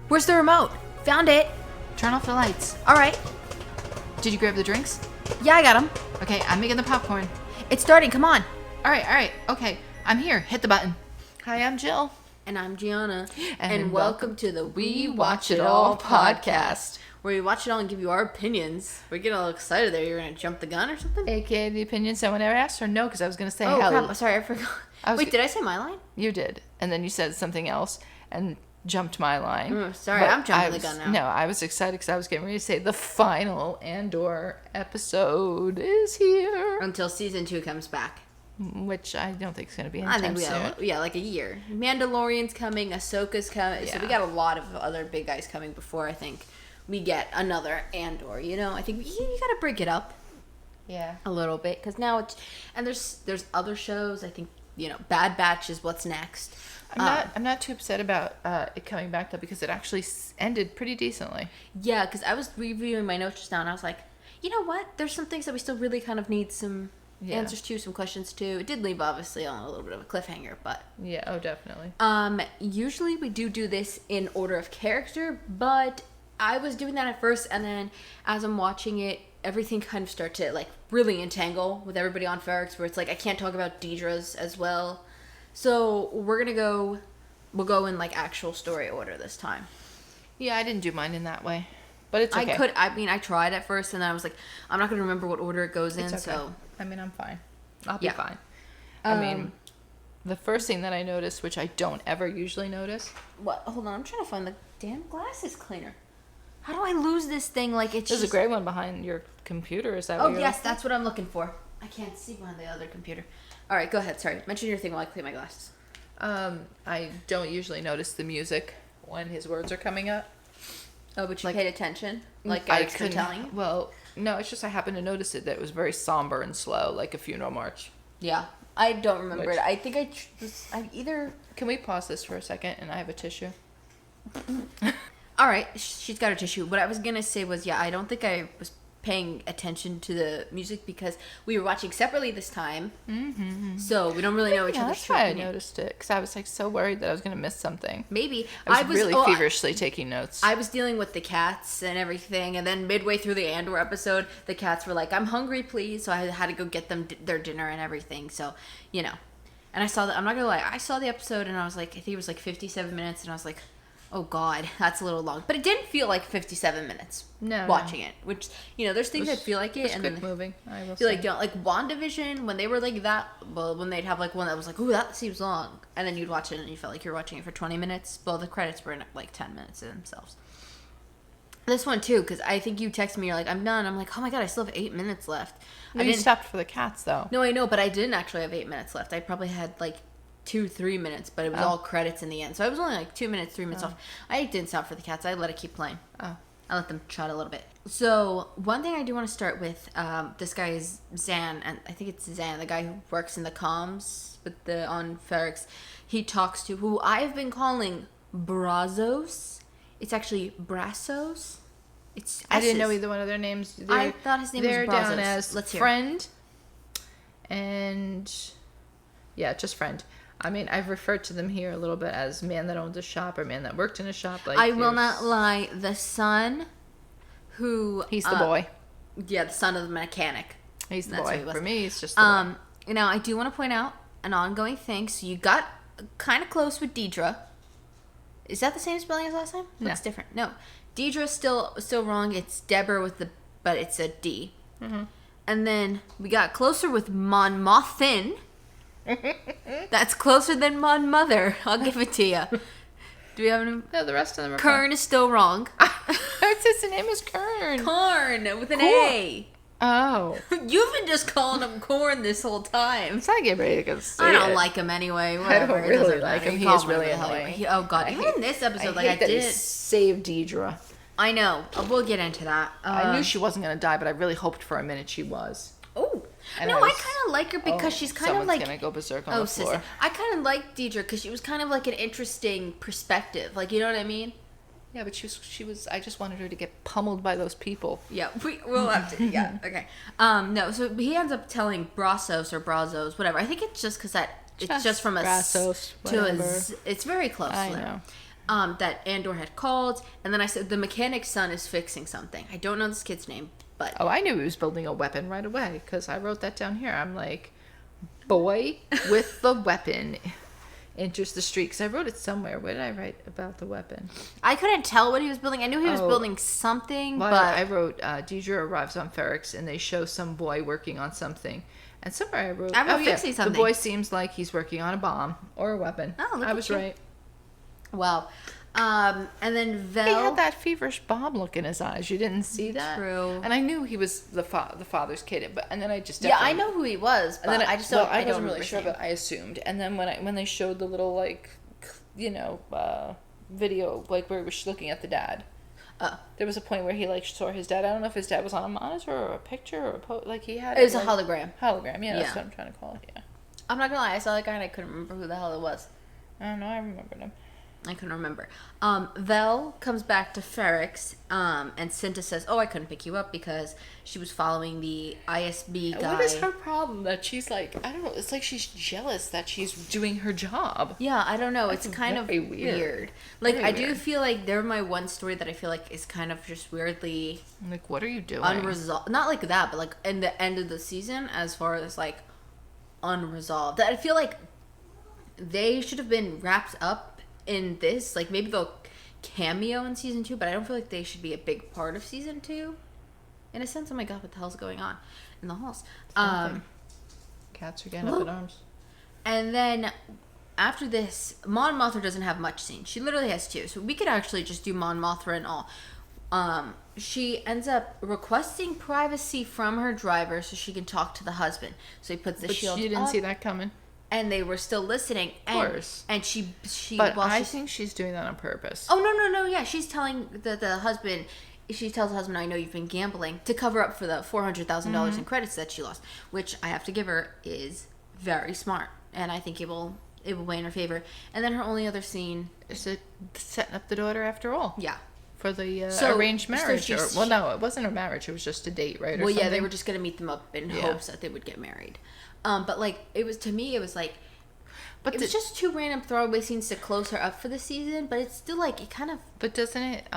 Where's the remote? Found it. Turn off the lights. All right. Did you grab the drinks? Yeah, I got them. Okay, I'm making the popcorn. It's starting. Come on. All right. Okay, I'm here. Hit the button. Hi, I'm Jill. And I'm Gianna. And welcome to the We Watch It All podcast, where we watch it all and give you our opinions. We're getting all excited there. You're going to jump the gun or something? AKA the opinion someone ever asked, or no, because I was going to say Oh, hell. crap. Sorry, I forgot. Wait, did I say my line? You did. And then you said something else and jumped my line. Sorry, I'm jumping the gun now. No, I was excited because I was getting ready to say the final Andor episode is here. Until season 2 comes back. Which I don't think is going to be I anytime think we soon. got, like a year. Mandalorian's coming, Ahsoka's coming. Yeah. So we got a lot of other big guys coming before I think we get another Andor. You know, I think you got to break it up. Yeah. A little bit. Because now it's... And there's other shows. I think, Bad Batch is what's next. I'm not too upset about it coming back, though, because it actually ended pretty decently. Yeah, because I was reviewing my notes just now, and I was like, you know what? There's some things that we still really kind of need some... answers to, some questions to. It did leave obviously on a little bit of a cliffhanger, but yeah, oh definitely. Usually we do this in order of character, but I was doing that at first, and then as I'm watching it, everything kind of starts to like really entangle with everybody on Ferrix, where it's like I can't talk about Deidre's as well. So we'll go in like actual story order this time. Yeah, I didn't do mine in that way, but it's okay. I tried at first, and then I was like, I'm not going to remember what order it goes in, okay. so... I mean, I'm fine. I'll be fine. I mean, the first thing that I noticed, which I don't ever usually notice... What? Hold on, I'm trying to find the damn glasses cleaner. How do I lose this thing? Like, it's There's a gray one behind your computer, is that what you're yes, looking that's what I'm looking for. I can't see behind the other computer. All right, go ahead. Sorry. Mention your thing while I clean my glasses. I don't usually notice the music when his words are coming up. Oh, but you paid attention? Like I I was telling you? Well... No, it's just I happened to notice it that it was very somber and slow, like a funeral march. Yeah. I don't remember it. I think I either... Can we pause this for a second and I have a tissue? All right. She's got a tissue. What I was going to say was, I don't think I was paying attention to the music because we were watching separately this time. Mm-hmm. So we don't really know each other's that's why I noticed it, because I was like so worried that I was going to miss something. Maybe. I was really feverishly taking notes. I was dealing with the cats and everything, and then midway through the Andor episode, the cats were like, I'm hungry, please. So I had to go get them their dinner and everything. So, And I saw that, I'm not going to lie, I saw the episode and I was like, I think it was like 57 minutes, and I was like, oh God, that's a little long. But it didn't feel like 57 minutes watching it. Which, there's things that feel like it. And quick moving, I will feel say. like WandaVision, when they were like that, when they'd have like one that was like, ooh, that seems long. And then you'd watch it and you felt like you were watching it for 20 minutes. Well, the credits were in like 10 minutes themselves. This one too, because I think you texted me, you're like, I'm done. I'm like, oh my God, I still have 8 minutes left. No, you stopped for the cats though. No, I know, but I didn't actually have 8 minutes left. I probably had like 2-3 minutes, but it was all credits in the end. So I was only like 2 minutes, 3 minutes off. I didn't stop for the cats. I let it keep playing. Oh. I let them chat a little bit. So one thing I do want to start with, this guy is Zan, and I think it's Zan, the guy who works in the comms on Ferrix. He talks to who I've been calling Brazos. It's actually Brazos. I didn't know either one of their names. I thought his name was Brazos. They're down as Let's hear. Friend. And yeah, just Friend. I mean, I've referred to them here a little bit as man that owned a shop or man that worked in a shop. Like I will not lie, the son who... He's the boy. Yeah, the son of the mechanic. He's the boy. For me, he's just the boy. Now, I do want to point out an ongoing thing. So you got kind of close with Deidre. Is that the same spelling as last time? No. Looks different. No. Deidre's still wrong. It's Deborah but it's a D. Mm-hmm. And then we got closer with Mon Mothin. That's closer than Mon Mother. I'll give it to you. Do we have any? No, the rest of them are Kern is still wrong. It says the name is Kern. Corn with an A. Oh. You've been just calling him Corn this whole time. So I get ready to go see I don't like him anyway. Whatever. I don't really like him. He is really annoying. Oh God. Even in this episode, I did save Deidre. I know. We'll get into that. I knew she wasn't going to die, but I really hoped for a minute she was. Oh. No, I kind of like her because she's kind of like... Someone's going to go berserk on the floor. Sister. I kind of like Deidre because she was kind of like an interesting perspective. Like, you know what I mean? Yeah, but she was... I just wanted her to get pummeled by those people. Yeah, we'll have to... Yeah, okay. No, so he ends up telling Brazos or Brazos, whatever. I think it's just because it's just from a... Brazos, to a... It's very close. I know. that Andor had called, and then I said the mechanic's son is fixing something. I don't know this kid's name, but Oh, I knew he was building a weapon right away because I wrote that down here. I'm like, boy with the weapon enters the street. Because I wrote it somewhere. Where did I write about the weapon? I couldn't tell what he was building. I knew he was building something, Well, but I wrote, Deidre arrives on Ferrix, and they show some boy working on something. And somewhere I wrote, fixing something. The boy seems like he's working on a bomb or a weapon. Oh, look I at was you. right. Wow. And then Vel. He had that feverish bomb look in his eyes. You didn't see that? True. And I knew he was the father's kid, and then I just Yeah, I know who he was, but and then I just don't. I don't wasn't really remember sure, his name. but I assumed. And then when they showed the little video where he was looking at the dad. There was a point where he saw his dad. I don't know if his dad was on a monitor or a picture or he had. It was a hologram. Hologram, yeah, that's what I'm trying to call it. Yeah. I'm not gonna lie, I saw that guy and I couldn't remember who the hell it was. I don't know. I remembered him. I couldn't remember. Vel comes back to Ferrix, and Cinta says, "Oh, I couldn't pick you up because she was following the ISB guy." What is her problem? That she's I don't know. It's like she's jealous that she's doing her job. Yeah, I don't know. That's it's kind of very weird. Like, I Very do weird. feel like they're my one story that I feel like is kind of just weirdly What are you doing? unresolved. Not like that, but like in the end of the season, as far as like unresolved. That I feel like they should have been wrapped up in this. Like, maybe they'll cameo in season 2, but I don't feel like they should be a big part of season 2. In a sense, oh my god, what the hell's going on in the halls? Cats are getting up in arms. And then after this, Mon Mothma doesn't have much scene. She literally has 2, so we could actually just do Mon Mothma and all. She ends up requesting privacy from her driver so she can talk to the husband. So he puts the shield you didn't up, see that coming. and they were still listening. And, course. And she. But while I she's- think she's doing that on purpose. Oh no! Yeah, she's telling the husband. She tells the husband, "I know you've been gambling," to cover up for the $400,000 in credits that she lost, which I have to give her is very smart, and I think it will weigh in her favor. And then her only other scene Is it setting up the daughter after all? Yeah. For the So- arranged so marriage? she's- No, it wasn't a marriage. It was just a date, right? Well, yeah, they were just gonna meet them up in Yeah. hopes that they would get married. But like it was, to me, it was like. But It was just 2 random throwaway scenes to close her up for the season, but it's still like it kind of. But doesn't it?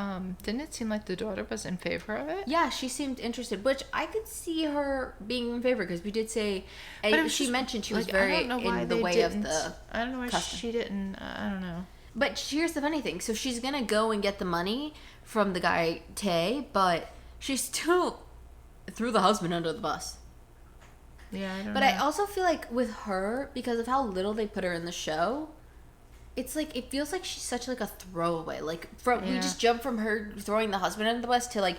Didn't it seem like the daughter was in favor of it? Yeah, she seemed interested, which I could see her being in favor because we did say. But it was she just, mentioned she was I very don't know why in the they way didn't. of the. I don't know why custom. she didn't. I don't know. But here's the funny thing: so she's gonna go and get the money from the guy Tay, but she still threw the husband under the bus. Yeah, I don't But know. I also feel like with her, because of how little they put her in the show, it's like it feels like she's such like a throwaway. Like we Yeah. just jump from her throwing the husband under the bus to like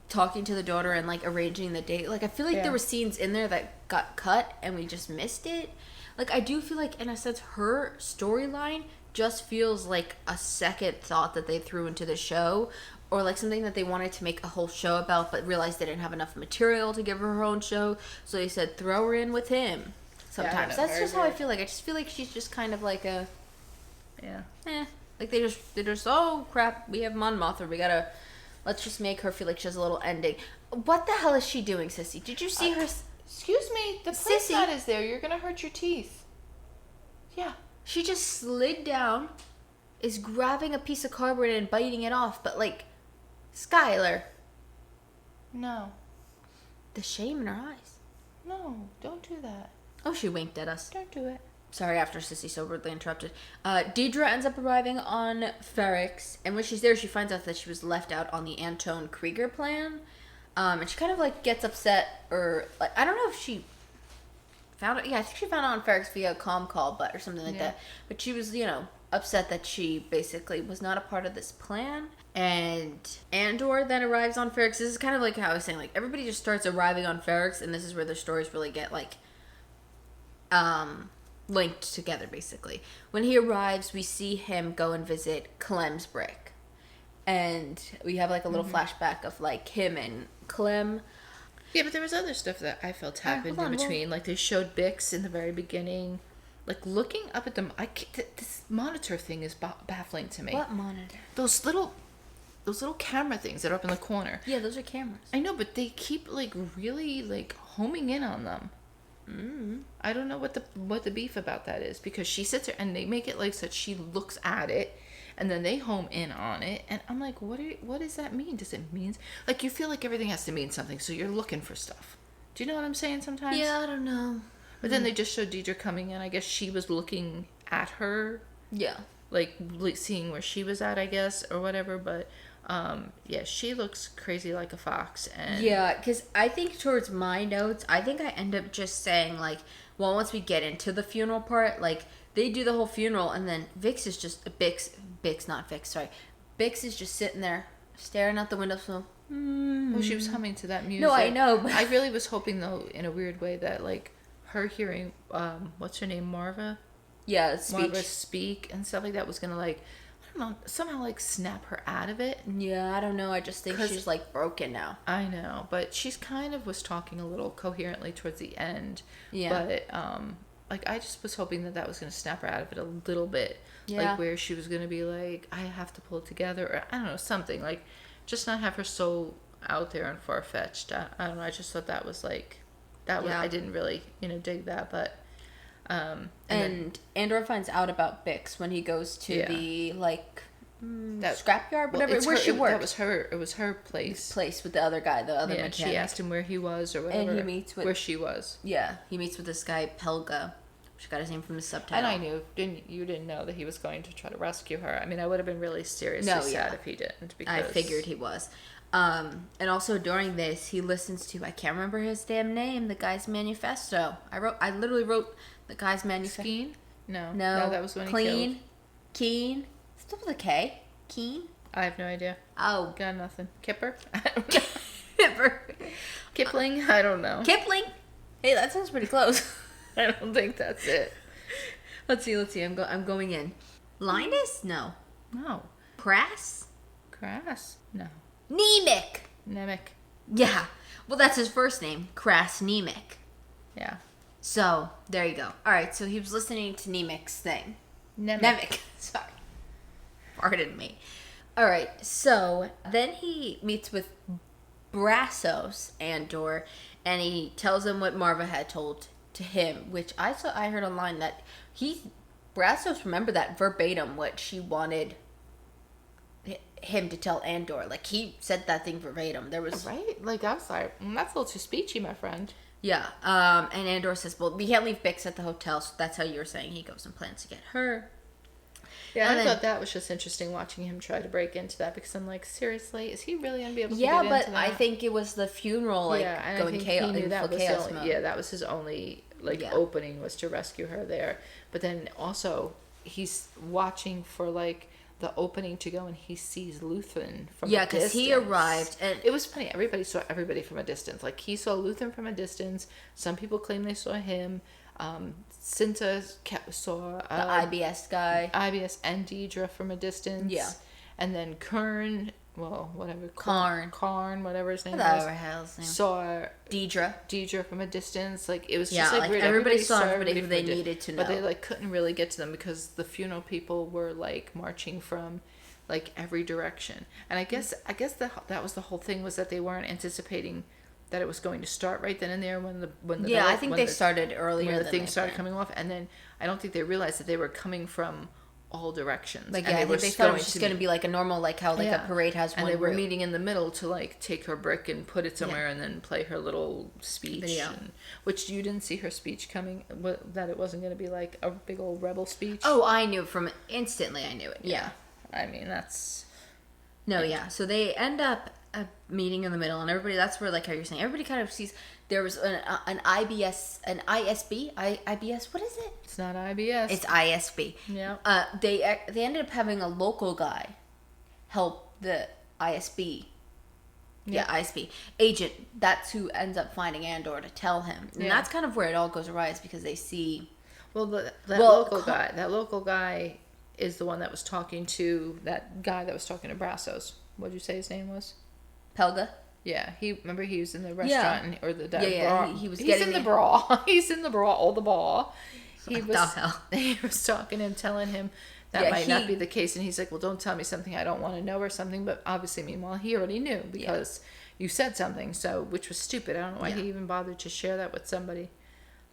talking to the daughter and like arranging the date. Like I feel like Yeah. there were scenes in there that got cut and we just missed it. Like I do feel like in a sense her storyline just feels like a second thought that they threw into the show, or like something that they wanted to make a whole show about but realized they didn't have enough material to give her own show, so they said throw her in with him. Sometimes know, that's very just how I weird. feel. Like I just feel like she's just kind of like a Yeah. like they just oh crap, we have Mon Mothma, let's just make her feel like she has a little ending. What the hell is she doing, Sissy? Did you see her? Excuse me, the Sissy. placement is there. You're gonna hurt your teeth. Yeah. She just slid down, is grabbing a piece of cardboard and biting it off, but like, Skylar, No. the shame in her eyes. No, don't do that. Oh, she winked at us. Don't do it. Sorry, after Sissy so rudely interrupted. Deidre ends up arriving on Ferrix, and when she's there, she finds out that she was left out on the Antone Krieger plan. And she kind of like gets upset, or like I don't know if she found it. Yeah, I think she found it on Ferrix via a comm call, or something like that. But she was, upset that she basically was not a part of this plan. And Andor then arrives on Ferrix. This is kind of like how I was saying, like everybody just starts arriving on Ferrix, and this is where their stories really get like linked together. Basically, when he arrives, we see him go and visit Clem's brick, and we have like a little flashback of like him and Clem. Yeah, but there was other stuff that I felt happened hold in on, between. Like they showed Bix in the very beginning. Like looking up at them, this monitor thing is baffling to me. What monitor? Those little camera things that are up in the corner. Yeah, those are cameras. I know, but they keep like really like homing in on them. I don't know what the beef about that is, because she sits there and they make it like so that she looks at it, And then they home in on it, and I'm like, what does that mean? Does it mean, like, you feel like everything has to mean something, so you're looking for stuff. Do you know what I'm saying sometimes? Yeah, I don't know. But then they just showed Deidre coming in. I guess she was looking at her. Yeah. Like, seeing where she was at, I guess, or whatever. But, yeah, she looks crazy like a fox. And yeah, because I think towards my notes, I think I end up just saying, like, well, once we get into the funeral part, like, they do the whole funeral, and then Vix is just, Vix is just sitting there, staring out the window, so, Well, she was humming to that music. No, I know, but... I really was hoping, though, in a weird way, that, like, her hearing, what's her name, Marva? Yeah, speech. Marva speak and stuff like that was gonna, like, I don't know, somehow, like, snap her out of it. Yeah, I don't know. I just think she's, like, broken now. I know, but she's kind of was talking a little coherently towards the end. Yeah. But, like, I just was hoping that was gonna snap her out of it a little bit. Yeah. Like, where she was gonna be like, I have to pull it together, or I don't know, something. Like, just not have her so out there and far-fetched. I don't know, I just thought that was, like, I didn't really, dig that, but... and Andor finds out about Bix when he goes to the, like, scrapyard, whatever, where she worked. It was her place. With the other guy, the other mechanic. She asked him where he was or whatever. And he meets with... where she was. Yeah, he meets with this guy, Pelga. She got his name from the subtitle. And I knew, you didn't know that he was going to try to rescue her. I mean, I would have been really seriously sad if he didn't. Because... I figured he was. And also during this, he listens to, I can't remember his damn name, the guy's manifesto. I literally wrote the guy's manifesto. Skeen? No, that was when he killed. Keen? Still with a K? Keen? I have no idea. Oh. Got nothing. Kipper? I don't know. Kipper. Kipling? I don't know. Kipling? Hey, that sounds pretty close. I don't think that's it. Let's see. I'm going in. Linus? No. Crass? No. Nemec. Yeah. Well, that's his first name. Crass Nemec. Yeah. So, there you go. Alright, so he was listening to Nemec's thing. Nemec. Sorry. Pardon me. Alright, so then he meets with Brassos Andor, and he tells him what Marva had told to him, which I heard online that Brassos remembered that verbatim what she wanted him to tell Andor. Like, he said that thing verbatim. There was... Right? Like, I was like, that's a little too speechy, my friend. Yeah. And Andor says, well, we can't leave Bix at the hotel, so that's how you were saying he goes and plans to get her. Yeah, and I thought that was just interesting watching him try to break into that, because I'm like, seriously, is he really going to be able to get into that? Yeah, but I think it was the funeral, like, going chaos. Yeah, that was his only, opening, was to rescue her there. But then also, he's watching for, like, the opening to go, and he sees Luthen from a distance. Yeah, because he arrived, and... It was funny. Everybody saw everybody from a distance. Like, he saw Luthen from a distance. Some people claim they saw him. Cinta saw... the IBS guy. IBS and Deidre from a distance. Yeah. And then Karn, whatever. Karn, whatever his name was. Saw... Deidre from a distance. Like, it was just, like, weird. Everybody saw everybody who they needed to know. But they, like, couldn't really get to them because the funeral people were, like, marching from, like, every direction. And I guess that was the whole thing, was that they weren't anticipating that it was going to start right then and there I think they started earlier when the things started coming off, and then I don't think they realized that they were coming from all directions. Like, yeah, I think they thought it was just going to be like a normal, like how like a parade has one. And they were meeting in the middle to, like, take her brick and put it somewhere, and then play her little speech. Which you didn't see her speech coming, that it wasn't going to be like a big old rebel speech. Oh, I knew instantly. I knew it. Yeah. I mean, that's... No, yeah. So they end up meeting in the middle, and everybody, that's where, like how you're saying, everybody kind of sees there was an IBS, an ISB, IBS, what is it? It's not IBS. It's ISB. Yeah. They ended up having a local guy help the ISB. Yeah, ISB agent. That's who ends up finding Andor to tell him, and that's kind of where it all goes awry, is because they see. Well, that local guy is the one that was talking to that guy that was talking to Brassos. What did you say his name was? Pelga. Yeah, he was in the restaurant or the bar. He's in the bra. He's in the bra, all the ball. He was talking to him, telling him that might not be the case, and he's like, "Well, don't tell me something I don't want to know or something." But obviously, meanwhile, he already knew because you said something, which was stupid. I don't know why he even bothered to share that with somebody.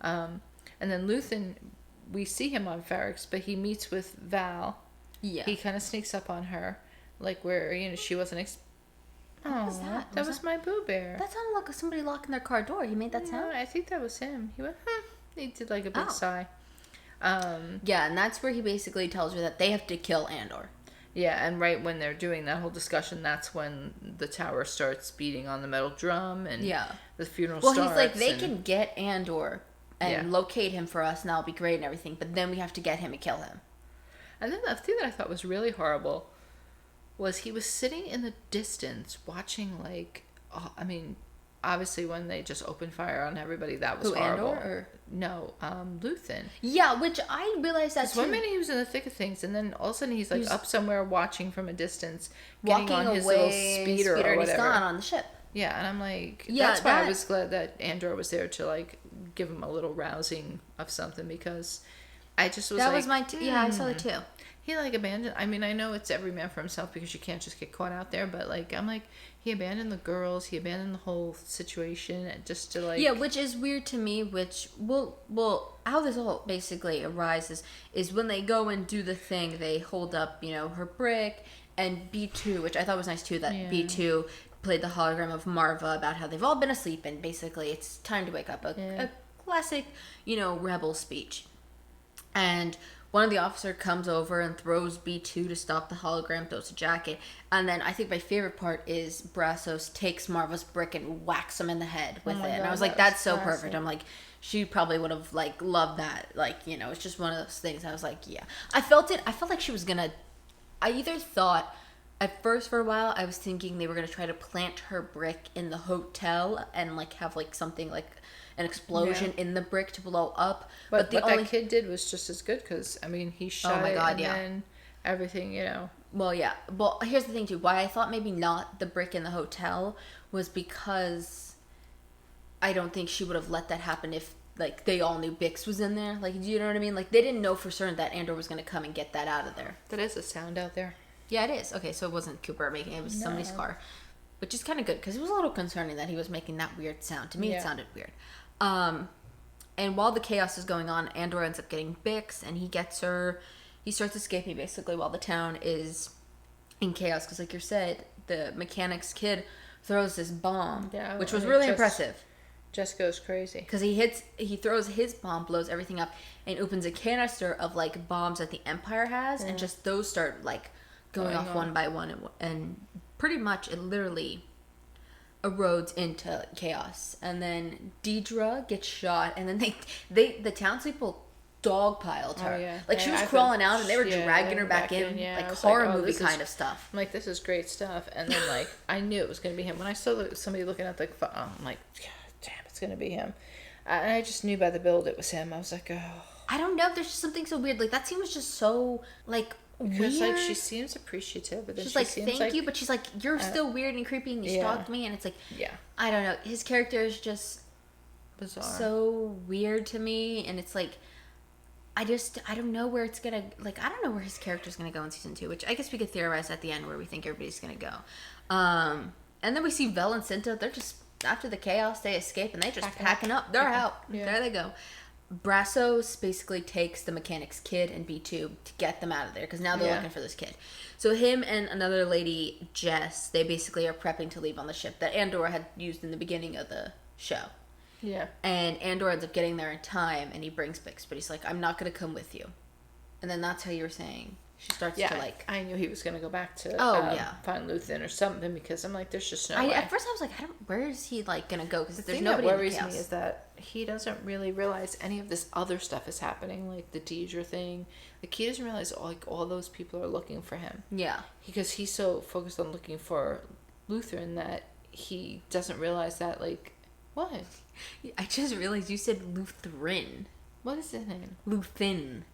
And then Luthen, we see him on Ferrix, but he meets with Val. Yeah. He kind of sneaks up on her, like where, she wasn't What was that? That was my Boo Bear. That sounded like somebody locking their car door. He made that sound? I think that was him. He went, He did like a big sigh. Yeah, and that's where he basically tells her that they have to kill Andor. Yeah, and right when they're doing that whole discussion, that's when the tower starts beating on the metal drum and the funeral starts. Well, he's like, they can get Andor and locate him for us, and that'll be great and everything, but then we have to get him and kill him. And then the thing that I thought was really horrible was he was sitting in the distance watching, like, obviously when they just opened fire on everybody, that was horrible. Andor or? No, Luthen. Yeah, which I realized that too. 1 minute he was in the thick of things, and then all of a sudden he's like up somewhere watching from a distance, walking getting on away his little speeder or whatever. And he's gone on the ship. Yeah, and I'm like, that's why I was glad that Andor was there to like give him a little rousing of something, because I just was that was my I saw it too. He like abandoned. I mean, I know it's every man for himself because you can't just get caught out there, but like I'm like, he abandoned the girls, he abandoned the whole situation just to like which is weird to me. Which how this all basically arises is when they go and do the thing, they hold up her brick, and B2, which I thought was nice too, that B2 played the hologram of Marva about how they've all been asleep and basically it's time to wake up. A classic rebel speech. And one of the officers comes over and throws B2 to stop the hologram, throws a jacket. And then I think my favorite part is Brazos takes Marva's brick and whacks him in the head with it. And I was like, that's so perfect. I'm like, she probably would have like loved that. Like, it's just one of those things. I was like, yeah. I felt like she was gonna, I either thought, at first for a while, I was thinking they were gonna try to plant her brick in the hotel and like have like something like an explosion in the brick to blow up. But that kid did was just as good, because I mean he shot then everything, Well, yeah. Well, here's the thing too. Why I thought maybe not the brick in the hotel was because I don't think she would have let that happen if like they all knew Bix was in there. Like, do you know what I mean? Like they didn't know for certain that Andor was going to come and get that out of there. That is a sound out there. Yeah, it is. Okay, so it wasn't Cooper making it. It was somebody's car. Which is kind of good, because it was a little concerning that he was making that weird sound. To me, it sounded weird. And while the chaos is going on, Andor ends up getting Bix, and he gets her. He starts escaping, basically, while the town is in chaos. Because, like you said, the mechanic's kid throws this bomb, which was really impressive. Just goes crazy. Because he throws his bomb, blows everything up, and opens a canister of, like, bombs that the Empire has, and just those start, like, going off one by one, and pretty much it literally erodes into chaos. And then Deidre gets shot, and then the townspeople dogpiled her. Like, she was crawling out, and they were dragging her back in, like horror movie kind of stuff. I'm like, this is great stuff. And then like I knew it was going to be him when I saw somebody looking at the phone. I'm like, God damn, it's going to be him. And I just knew by the build it was him. I was like, oh. I don't know. There's just something so weird. Like, that scene was just so like because weird. like she seems appreciative, but then she's like, thank you, but she's like, you're still weird and creepy, and you stalked me, and it's like, I don't know. His character is just bizarre, so weird to me, and it's like, I don't know where it's gonna, like, I don't know where his character's gonna go in season 2, which I guess we could theorize at the end where we think everybody's gonna go. And then we see Vel and Cinta. They're just, after the chaos, they escape, and they just packing up. They're out. There they go. Brazos basically takes the mechanic's kid and B2 to get them out of there, because now they're looking for this kid. So him and another lady, Jess, they basically are prepping to leave on the ship that Andor had used in the beginning of the show. Yeah. And Andor ends up getting there in time, and he brings Bix, but he's like, I'm not going to come with you. And then that's how you were saying. She starts to like... I knew he was going to go back to find Luthen or something, because I'm like, there's just no way. At first I was like, where is he like going to go? Because there's nobody that worries me is that he doesn't really realize any of this other stuff is happening, like the Deidre thing. Like, he doesn't realize all those people are looking for him. Yeah. Because he's so focused on looking for Luthen that he doesn't realize that, like, what? I just realized you said Lutheran. What is his name? Lutheran.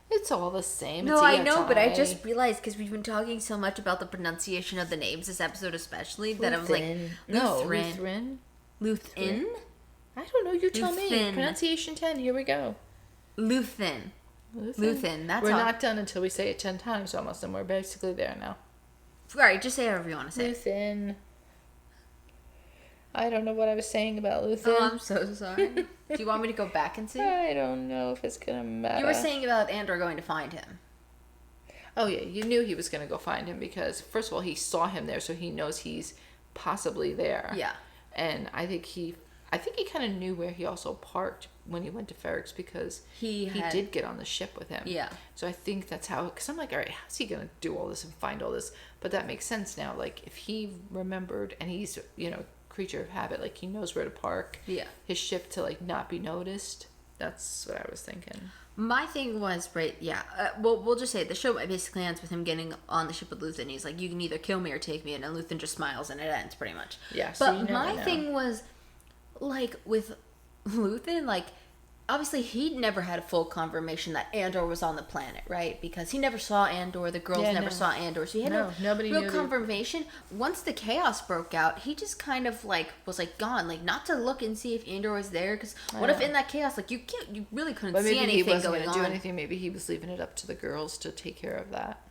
It's all the same. No, I know, but I just realized, because we've been talking so much about the pronunciation of the names this episode especially, that I was like, Lutheran? Luthen? I don't know, you tell me. Pronunciation 10, here we go. Luthen. That's We're not done until we say it 10 times almost, and we're basically there now. Alright, just say whatever you want to say. Luthen. I don't know what I was saying about Luthen. Oh, I'm so sorry. Do you want me to go back and see? I don't know if it's going to matter. You were saying about Andor going to find him. Oh yeah, you knew he was going to go find him because first of all he saw him there, so he knows he's possibly there. Yeah. And I think he kind of knew where he also parked when he went to Ferrix because he did get on the ship with him. Yeah. So I think that's how. Because I'm like, all right, how's he gonna do all this and find all this? But that makes sense now. Like if he remembered, and he's creature of habit, like he knows where to park. Yeah. His ship to like not be noticed. That's what I was thinking. My thing was, right, yeah. Well, we'll just say the show basically ends with him getting on the ship with Luthen. He's like, you can either kill me or take me. And then Luthen just smiles and it ends pretty much. Yeah, so but my thing was, like, with Luthen, like, obviously he never had a full confirmation that Andor was on the planet, right? Because he never saw Andor. The girls never saw Andor. So he had nobody real confirmation. Once the chaos broke out, he just kind of, like, was, like, gone. Like, not to look and see if Andor was there. Because what if in that chaos, like, you really couldn't see anything going on. Maybe he wasn't going to do anything. Maybe he was leaving it up to the girls to take care of that.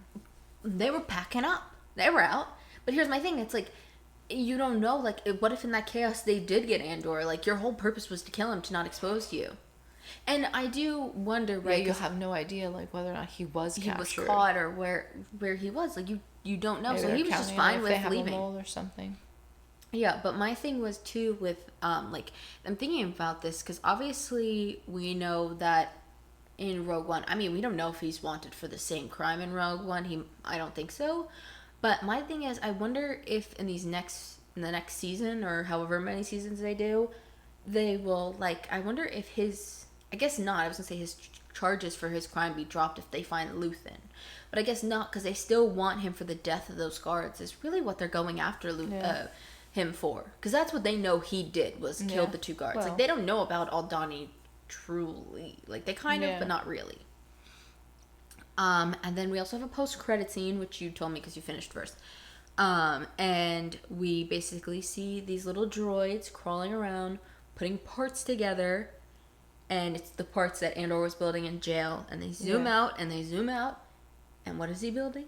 They were packing up. They were out. But here's my thing. It's, like, you don't know. Like, what if in that chaos they did get Andor? Like, your whole purpose was to kill him, to not expose you. And I do wonder, right? Yeah, you have no idea, like, whether or not he was captured. He was caught or where he was. Like, you don't know. Maybe so he was just fine with leaving. A mole or something. Yeah, but my thing was, too, with, like, I'm thinking about this, because obviously we know that in Rogue One, I mean, we don't know if he's wanted for the same crime in Rogue One. I don't think so. But my thing is, I wonder if in the next season, or however many seasons they do, they will, like, I wonder if I guess not. I was going to say his charges for his crime be dropped if they find Luthen. But I guess not, because they still want him for the death of those guards. Is really what they're going after him for. Because that's what they know he did, was killed the two guards. Well, like, they don't know about Aldhani truly. Like, they kind of, but not really. And then we also have a post-credit scene, which you told me because you finished first. And we basically see these little droids crawling around, putting parts together. And it's the parts that Andor was building in jail. And they zoom out, and they zoom out. And what is he building?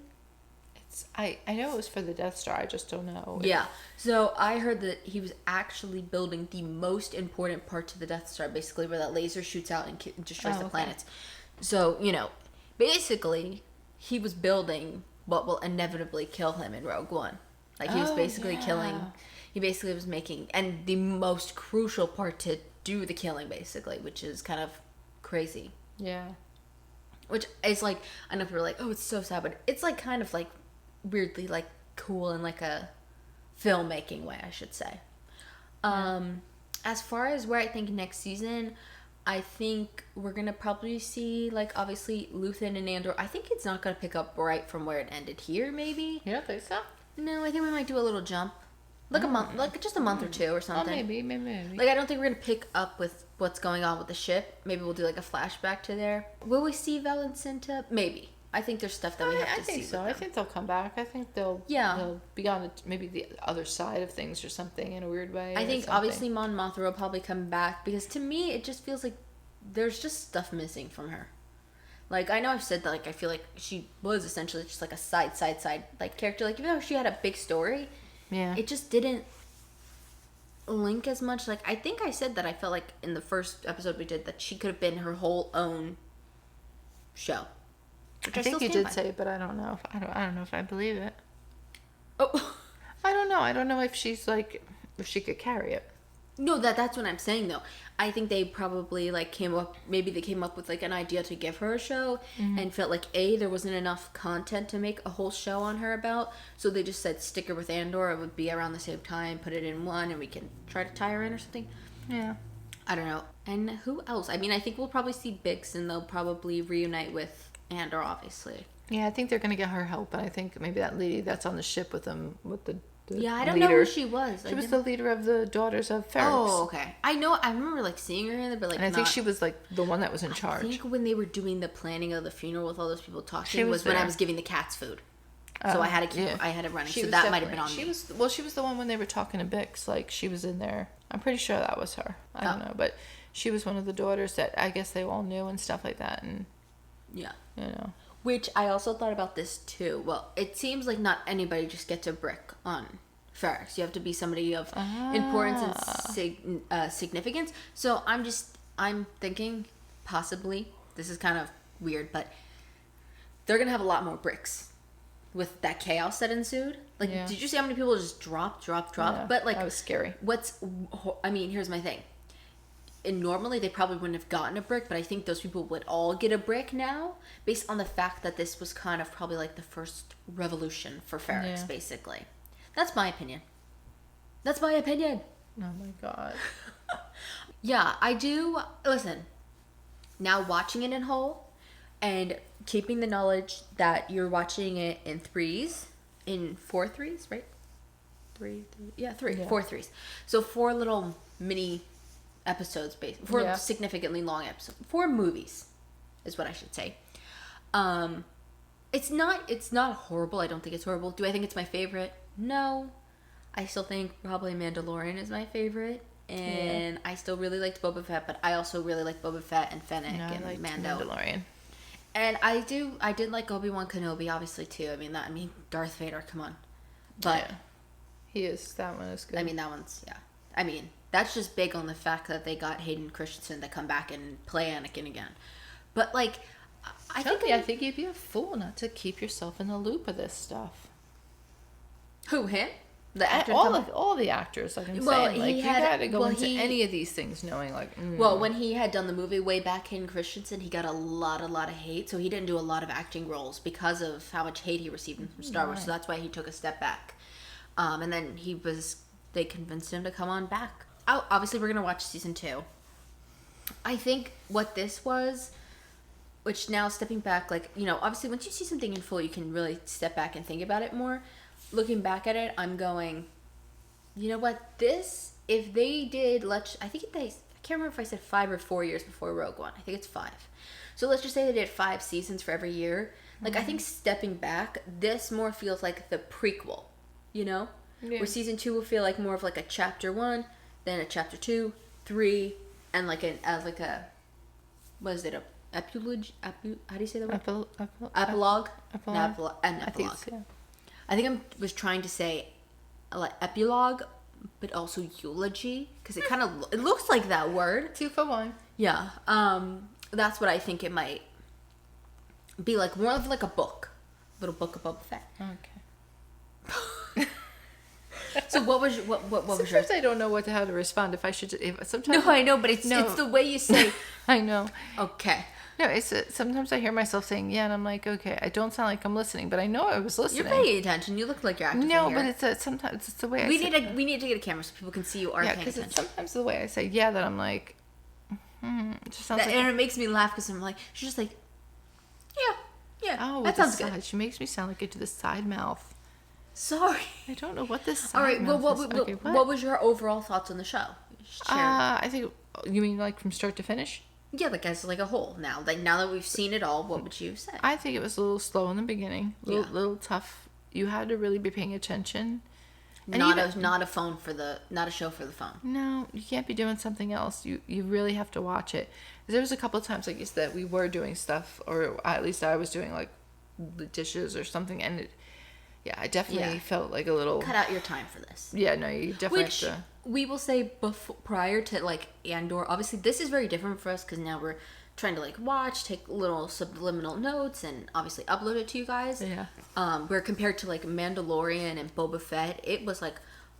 I know it was for the Death Star. I just don't know. Yeah. So I heard that he was actually building the most important part to the Death Star, basically, where that laser shoots out and destroys the planets. So, basically, he was building what will inevitably kill him in Rogue One. Like, he was basically killing... He basically was making... And the most crucial part to do the killing, basically, which is kind of crazy. Yeah. Which is, like... I know people are like, oh, it's so sad, but it's, like, kind of, like, weirdly, like, cool in, like, a filmmaking way, I should say. As far as where I think next season... I think we're going to probably see, like, obviously, Luthen and Andor. I think it's not going to pick up right from where it ended here, maybe. You don't think so? No, I think we might do a little jump. Like a month, like just a month or two or something. Oh, maybe. Like, I don't think we're going to pick up with what's going on with the ship. Maybe we'll do, like, a flashback to there. Will we see Vel and Cinta? Maybe. I think there's stuff that we have to see. I think so. I think they'll come back. I think they'll be on maybe the other side of things or something in a weird way. I think obviously Mon Mothma will probably come back because to me it just feels like there's just stuff missing from her. Like, I know I've said that, like, I feel like she was essentially just like a side like character. Like, even though she had a big story, it just didn't link as much. Like, I think I said that I felt like in the first episode we did that she could have been her whole own show. I think you did say it, but I don't know. I don't know if I believe it. Oh, I don't know. I don't know if she's like if she could carry it. No, that's what I'm saying though. I think they probably like came up with like an idea to give her a show and felt like there wasn't enough content to make a whole show on her about. So they just said stick her with Andor. It would be around the same time, put it in one, and we can try to tie her in or something. Yeah. I don't know. And who else? I mean, I think we'll probably see Bix and they'll probably reunite with Andor, obviously. Yeah, I think they're going to get her help. And I think maybe that lady that's on the ship with them, with the I don't know who she was. She was the leader of the Daughters of Ferrix. Oh, okay. I know. I remember like seeing her in there, but like. And I think she was like the one that was in charge. I think when they were doing the planning of the funeral with all those people talking was when I was giving the cats food. So I had to run. So that might have been on me. She was the one when they were talking to Bix. Like she was in there. I'm pretty sure that was her. I don't know, but she was one of the daughters that I guess they all knew and stuff like that. And yeah, Which I also thought about this too. Well, it seems like not anybody just gets a brick on Ferrix. You have to be somebody of importance and significance. So I'm thinking possibly, this is kind of weird, but they're gonna have a lot more bricks with that chaos that ensued. Like, did you see how many people just drop? Yeah, But like, that was scary. Here's my thing. And normally they probably wouldn't have gotten a brick, but I think those people would all get a brick now, based on the fact that this was kind of probably like the first revolution for Ferrix, basically. That's my opinion. Oh my God. Yeah, I do. Listen, now watching it in whole and keeping the knowledge that you're watching it in four threes, right? Four threes. So 4 little mini episodes, significantly long episodes, 4 movies is what I should say. It's not horrible. I don't think it's horrible. Do I think it's my favorite? No. I still think probably Mandalorian is my favorite, and I still really liked Boba Fett, but I also really liked Boba Fett and Fennec and Mando. Mandalorian. And I did like Obi-Wan Kenobi, obviously, too. I mean, Darth Vader, come on. But he is. That one is good. I mean, that one's that's just big on the fact that they got Hayden Christensen to come back and play Anakin again. But like, I think you'd be a fool not to keep yourself in the loop of this stuff. Who, him? The actor? All the actors, like I'm saying. Like, you gotta go into any of these things knowing, like... Well, when he had done the movie way back, Hayden Christensen, he got a lot of hate, so he didn't do a lot of acting roles because of how much hate he received from Star Wars, so that's why he took a step back. And then they convinced him to come on back. Obviously, we're gonna watch season 2. I think what this was... Which now, stepping back, like, obviously, once you see something in full, you can really step back and think about it more. Looking back at it, I'm going, you know what? If they did, I can't remember if I said 5 or 4 years before Rogue One. I think it's 5. So let's just say they did 5 seasons for every year. Like, I think stepping back, this more feels like the prequel, Where season 2 will feel like more of like a chapter 1, then a chapter 2, 3, and like what is it, a epilogue? How do you say that word? Epilogue? Epilogue. I think I was trying to say like epilogue, but also eulogy, because it looks like that word. 2 for 1. Yeah. That's what I think it might be, like more of like a little book of Boba Fett. Okay. So what was sometimes yours? I don't know how to respond. Sometimes. No, I know, but it's the way you say. I know. Okay. No, it's sometimes I hear myself saying and I'm like, okay, I don't sound like I'm listening, but I know I was listening. You're paying attention. You look like you're actively No, here. But sometimes it's the way we need to get a camera so people can see you are paying attention. Because sometimes the way I say that I'm like, it just sounds like... And it makes me laugh because I'm like, she's just like, yeah. Oh, that sounds good. She makes me sound like I do the side mouth. Sorry. I don't know what this side mouth is. What was your overall thoughts on the show? I think, you mean like from start to finish? Yeah, like as like a whole. Now that we've seen it all, what would you say? I think it was a little slow in the beginning, little tough. You had to really be paying attention. And not a show for the phone. No, you can't be doing something else. You really have to watch it. There was a couple of times, like you said, we were doing stuff, or at least I was doing like the dishes or something, and I definitely felt like a little... Cut out your time for this. Yeah, no, you definitely have to... We will say prior to like Andor, obviously this is very different for us because now we're trying to like watch, take little subliminal notes, and obviously upload it to you guys. Yeah. Where compared to like Mandalorian and Boba Fett, it was like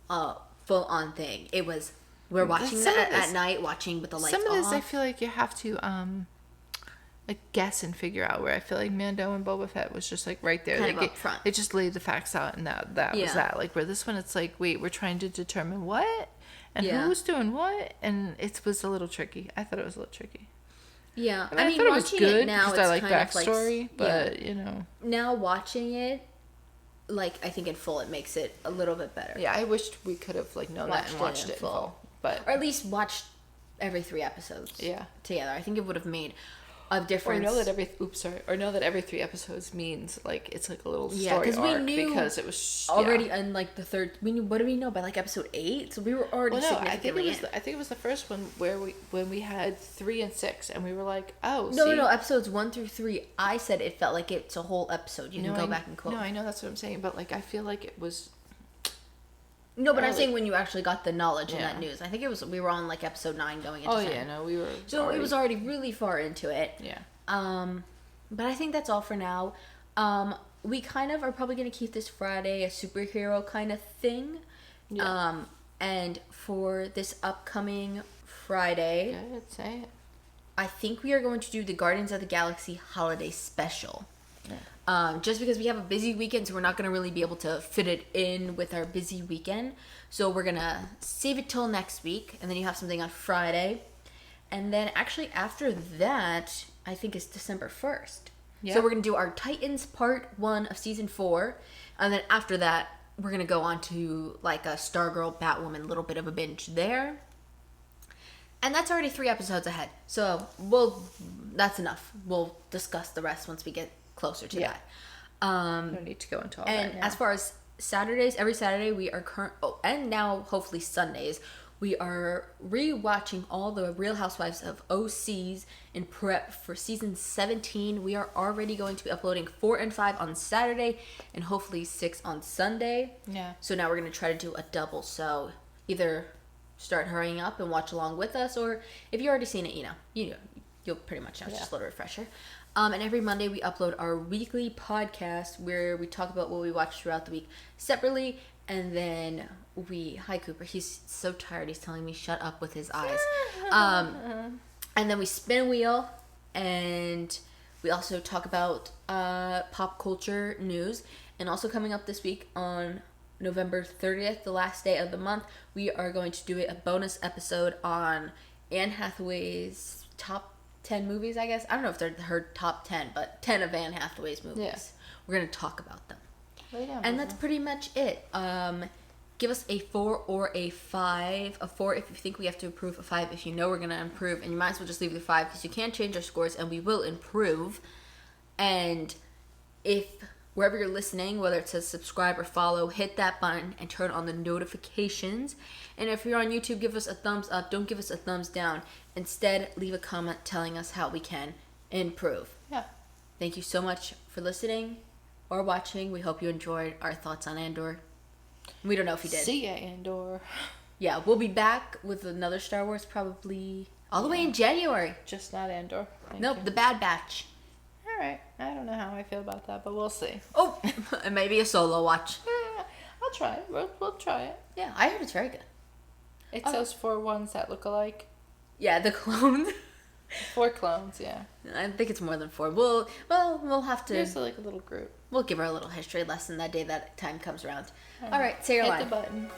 a full on thing. It was we're watching that at night, watching with the lights off. Some of this I feel like you have to like guess and figure out, where I feel like Mando and Boba Fett was just like right there. Kind of up front. They just laid the facts out, and that was that. Like where this one, it's like, wait, we're trying to determine what and who's doing what, and it was a little tricky. I thought it was a little tricky. Yeah, I mean, thought it was good now, because I like backstory, like, but now watching it, like I think in full, it makes it a little bit better. Yeah, I wished we could have like known that and watched it in full, but or at least watched every 3 episodes. Together, I think it would have made a difference. Or know that every 3 episodes means like it's like a little story arc, we knew because it was already in like the third. We knew, what do we know by like episode 8? So we were already significantly I think it was the first one where we had 3 and 6, and we were like, oh, no, episodes 1 through 3. I said it felt like it's a whole episode. You can go back and quote. No, I know, that's what I'm saying, but like I feel like it was. No, but I'm saying when you actually got the knowledge in that news. I think we were on like episode 9 going into 10. Oh yeah, no, we were. So it was already really far into it. Yeah. But I think that's all for now. We kind of are probably going to keep this Friday a superhero kind of thing. Yeah. And for this upcoming Friday, Good, say it. I think we are going to do the Guardians of the Galaxy holiday special. Yeah. Just because we have a busy weekend, so we're not going to really be able to fit it in with our busy weekend. So we're going to save it till next week, and then you have something on Friday. And then actually after that, I think it's December 1st. Yeah. So we're going to do our Titans part 1 of season 4. And then after that, we're going to go on to like a Stargirl, Batwoman, little bit of a binge there. And that's already 3 episodes ahead. So that's enough. We'll discuss the rest once we get closer to that. No need to go into all that now. And as far as Saturdays, every Saturday we are and now hopefully Sundays, we are re-watching all the Real Housewives of OCs in prep for season 17. We are already going to be uploading 4 and 5 on Saturday and hopefully 6 on Sunday. Yeah. So now we're going to try to do a double. So either start hurrying up and watch along with us, or if you've already seen it, you'll pretty much know. It's just a little refresher. And every Monday we upload our weekly podcast where we talk about what we watched throughout the week separately. And then hi Cooper, he's so tired, he's telling me shut up with his eyes. And then we spin a wheel, and we also talk about pop culture news. And also coming up this week on November 30th, the last day of the month, we are going to do a bonus episode on Anne Hathaway's top 10 movies, I guess. I don't know if they're her top 10, but 10 of Anne Hathaway's movies. Yeah. We're going to talk about them. And that's pretty much it. Give us a 4 or a 5. A 4 if you think we have to improve. A 5 if you know we're going to improve. And you might as well just leave the 5 because you can't change our scores and we will improve. And if wherever you're listening, whether it says subscribe or follow, hit that button and turn on the notifications. And if you're on YouTube, give us a thumbs up. Don't give us a thumbs down. Instead, leave a comment telling us how we can improve. Yeah. Thank you so much for listening or watching. We hope you enjoyed our thoughts on Andor. We don't know if you did. See ya, Andor. Yeah, we'll be back with another Star Wars probably all the way in January. Just not Andor. Nope, the Bad Batch. All right. I don't know how I feel about that, but we'll see. Oh, and maybe a solo watch. I'll try it. We'll try it. Yeah, I heard it's very good. It's those 4 ones that look alike. Yeah, the clones. 4 clones, yeah. I think it's more than 4. We'll have to. There's like a little group. We'll give her a little history lesson that day that time comes around. All right, say your line. Hit the button.